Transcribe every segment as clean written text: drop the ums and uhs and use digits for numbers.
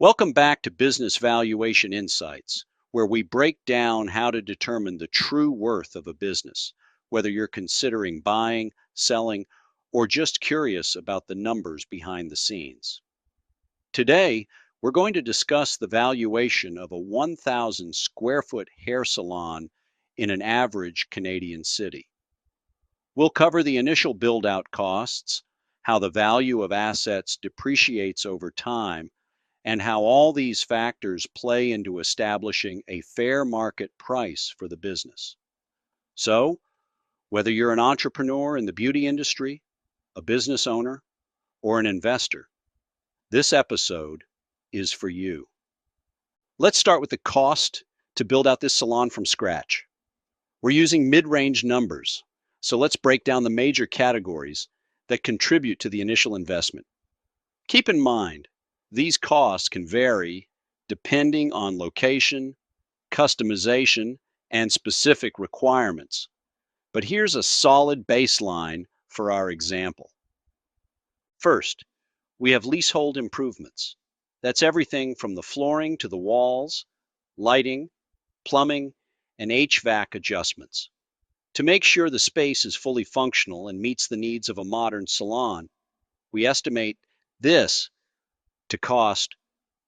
Welcome back to Business Valuation Insights, where we break down how to determine the true worth of a business, whether you're considering buying, selling, or just curious about the numbers behind the scenes. Today, we're going to discuss the valuation of a 1,000 square foot hair salon in an average Canadian city. We'll cover the initial build out costs, how the value of assets depreciates over time, and how all these factors play into establishing a fair market price for the business. So, whether you're an entrepreneur in the beauty industry, a business owner, or an investor, this episode is for you. Let's start with the cost to build out this salon from scratch. We're using mid-range numbers, so let's break down the major categories that contribute to the initial investment. Keep in mind, these costs can vary depending on location, customization, and specific requirements. But here's a solid baseline for our example. First, we have leasehold improvements. That's everything from the flooring to the walls, lighting, plumbing, and HVAC adjustments. To make sure the space is fully functional and meets the needs of a modern salon, we estimate this to cost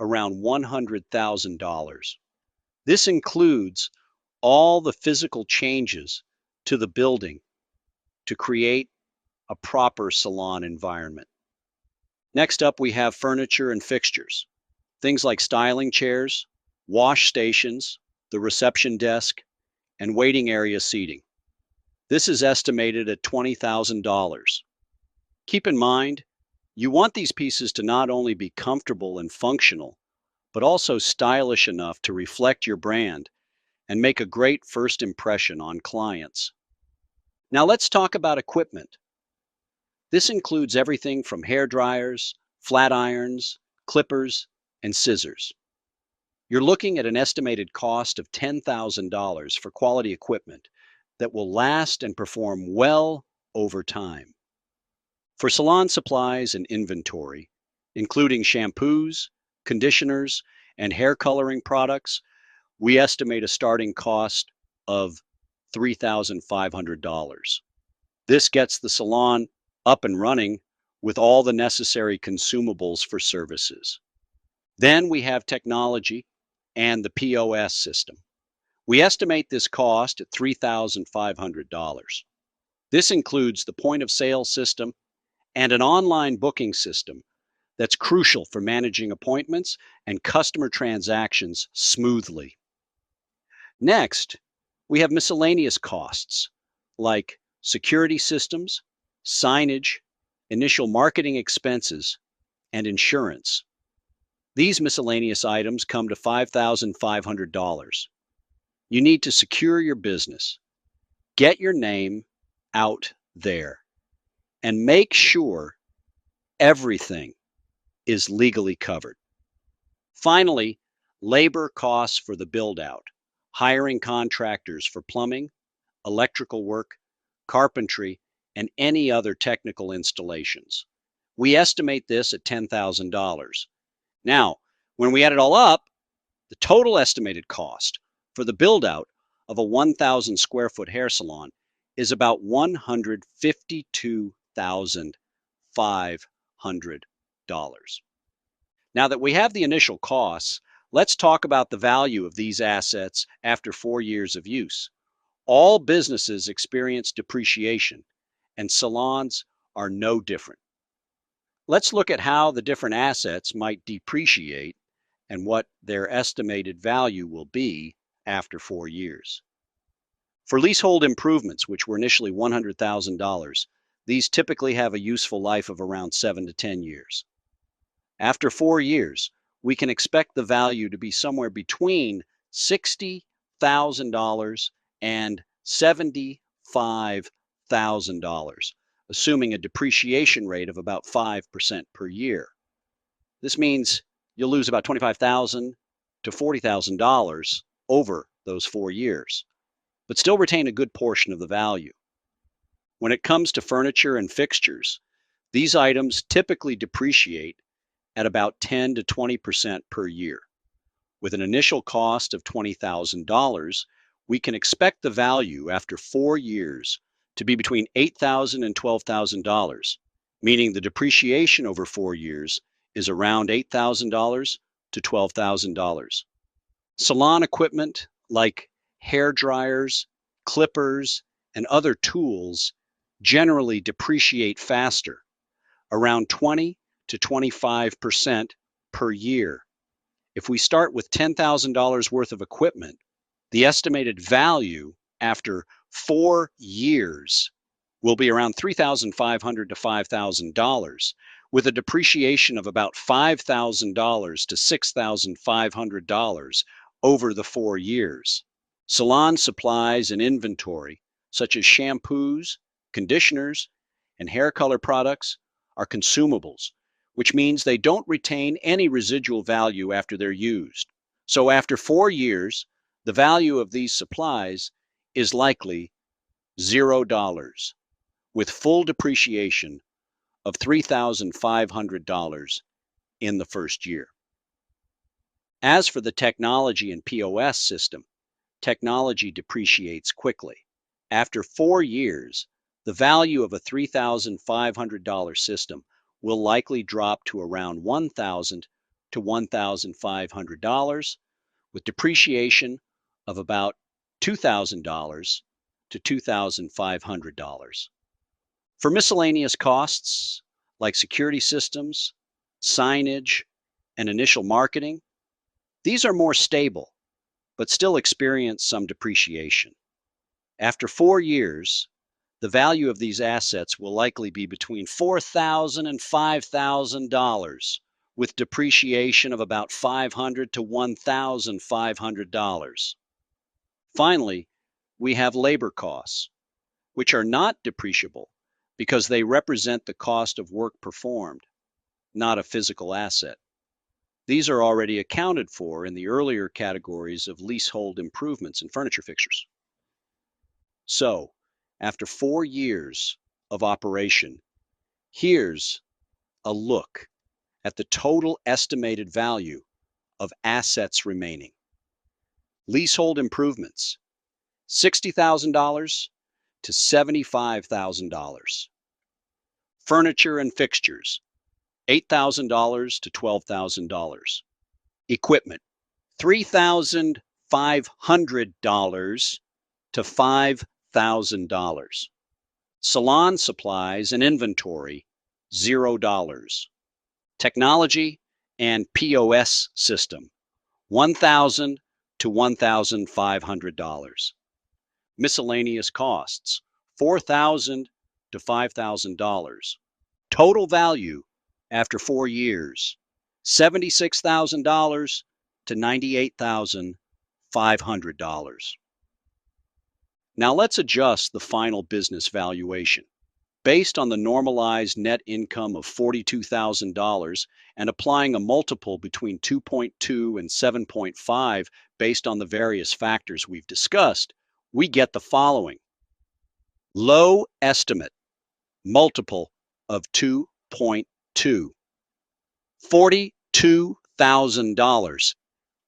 around $100,000. This includes all the physical changes to the building to create a proper salon environment. Next up, we have furniture and fixtures. Things like styling chairs, wash stations, the reception desk, and waiting area seating. This is estimated at $20,000. Keep in mind, you want these pieces to not only be comfortable and functional, but also stylish enough to reflect your brand and make a great first impression on clients. Now let's talk about equipment. This includes everything from hair dryers, flat irons, clippers, and scissors. You're looking at an estimated cost of $10,000 for quality equipment that will last and perform well over time. For salon supplies and inventory, including shampoos, conditioners, and hair coloring products, we estimate a starting cost of $3,500. This gets the salon up and running with all the necessary consumables for services. Then we have technology and the POS system. We estimate this cost at $3,500. This includes the point of sale system and an online booking system that's crucial for managing appointments and customer transactions smoothly. Next, we have miscellaneous costs like security systems, signage, initial marketing expenses, and insurance. These miscellaneous items come to $5,500. You need to secure your business, get your name out there, and make sure everything is legally covered. Finally, labor costs for the build out, hiring contractors for plumbing, electrical work, carpentry, and any other technical installations. We estimate this at $10,000. Now, when we add it all up, the total estimated cost for the build out of a 1,000 square foot hair salon is about $152,500. Now that we have the initial costs, let's talk about the value of these assets after 4 years of use. All businesses experience depreciation, and salons are no different. Let's look at how the different assets might depreciate and what their estimated value will be after 4 years. For leasehold improvements, which were initially $100,000, these typically have a useful life of around 7 to 10 years. After 4 years, we can expect the value to be somewhere between $60,000 and $75,000, assuming a depreciation rate of about 5% per year. This means you'll lose about $25,000 to $40,000 over those 4 years, but still retain a good portion of the value. When it comes to furniture and fixtures, these items typically depreciate at about 10 to 20% per year. With an initial cost of $20,000, we can expect the value after 4 years to be between $8,000 and $12,000, meaning the depreciation over 4 years is around $8,000 to $12,000. Salon equipment like hair dryers, clippers, and other tools generally depreciate faster, around 20 to 25% per year. If we start with $10,000 worth of equipment, the estimated value after 4 years will be around $3,500 to $5,000, with a depreciation of about $5,000 to $6,500 over the 4 years. Salon supplies and inventory, such as shampoos, conditioners, and hair color products, are consumables, which means they don't retain any residual value after they're used. So after 4 years, the value of these supplies is likely $0, with full depreciation of $3,500 in the first year. As for the technology and POS system, technology depreciates quickly. After 4 years, the value of a $3,500 system will likely drop to around $1,000 to $1,500, with depreciation of about $2,000 to $2,500. For miscellaneous costs like security systems, signage, and initial marketing, these are more stable, but still experience some depreciation. After 4 years, the value of these assets will likely be between $4,000 and $5,000, with depreciation of about $500 to $1,500. Finally, we have labor costs, which are not depreciable because they represent the cost of work performed, not a physical asset. These are already accounted for in the earlier categories of leasehold improvements and furniture fixtures. So, after 4 years of operation, here's a look at the total estimated value of assets remaining. Leasehold improvements, $60,000 to $75,000. Furniture and fixtures, $8,000 to $12,000. Equipment, $3,500 to $5,000. Salon supplies and inventory, $0. Technology and POS system, $1,000 to $1,500. Miscellaneous costs, $4,000 to $5,000. Total value after 4 years, $76,000 to $98,500. Now let's adjust the final business valuation. Based on the normalized net income of $42,000 and applying a multiple between 2.2 and 7.5 based on the various factors we've discussed, we get the following. Low estimate, multiple of 2.2. $42,000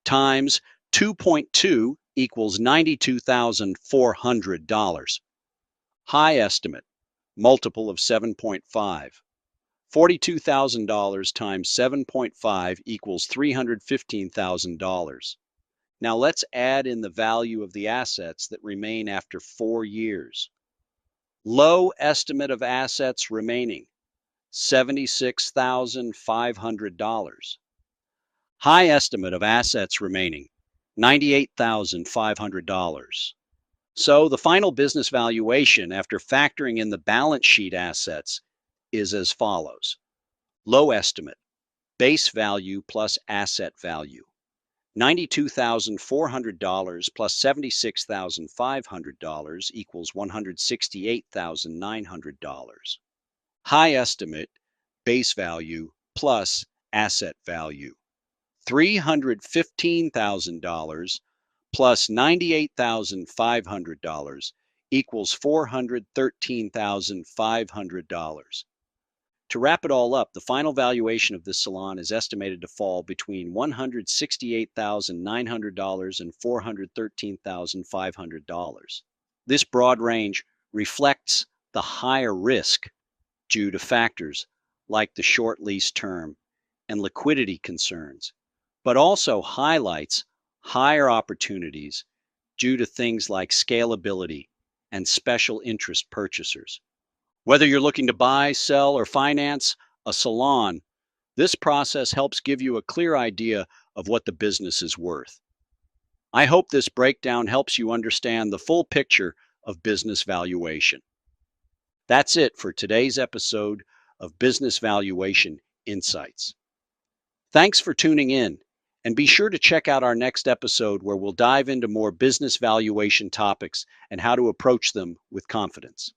times 2.2 equals $92,400. High estimate, multiple of 7.5. $42,000 times 7.5 equals $315,000. Now let's add in the value of the assets that remain after 4 years. Low estimate of assets remaining, $76,500. High estimate of assets remaining, $98,500. So the final business valuation after factoring in the balance sheet assets is as follows. Low estimate, base value plus asset value, $92,400 plus $76,500 equals $168,900. High estimate, base value plus asset value, $315,000 plus $98,500 equals $413,500. To wrap it all up, the final valuation of this salon is estimated to fall between $168,900 and $413,500. This broad range reflects the higher risk due to factors like the short lease term and liquidity concerns, but also highlights higher opportunities due to things like scalability and special interest purchasers. Whether you're looking to buy, sell, or finance a salon, this process helps give you a clear idea of what the business is worth. I hope this breakdown helps you understand the full picture of business valuation. That's it for today's episode of Business Valuation Insights. Thanks for tuning in, and be sure to check out our next episode where we'll dive into more business valuation topics and how to approach them with confidence.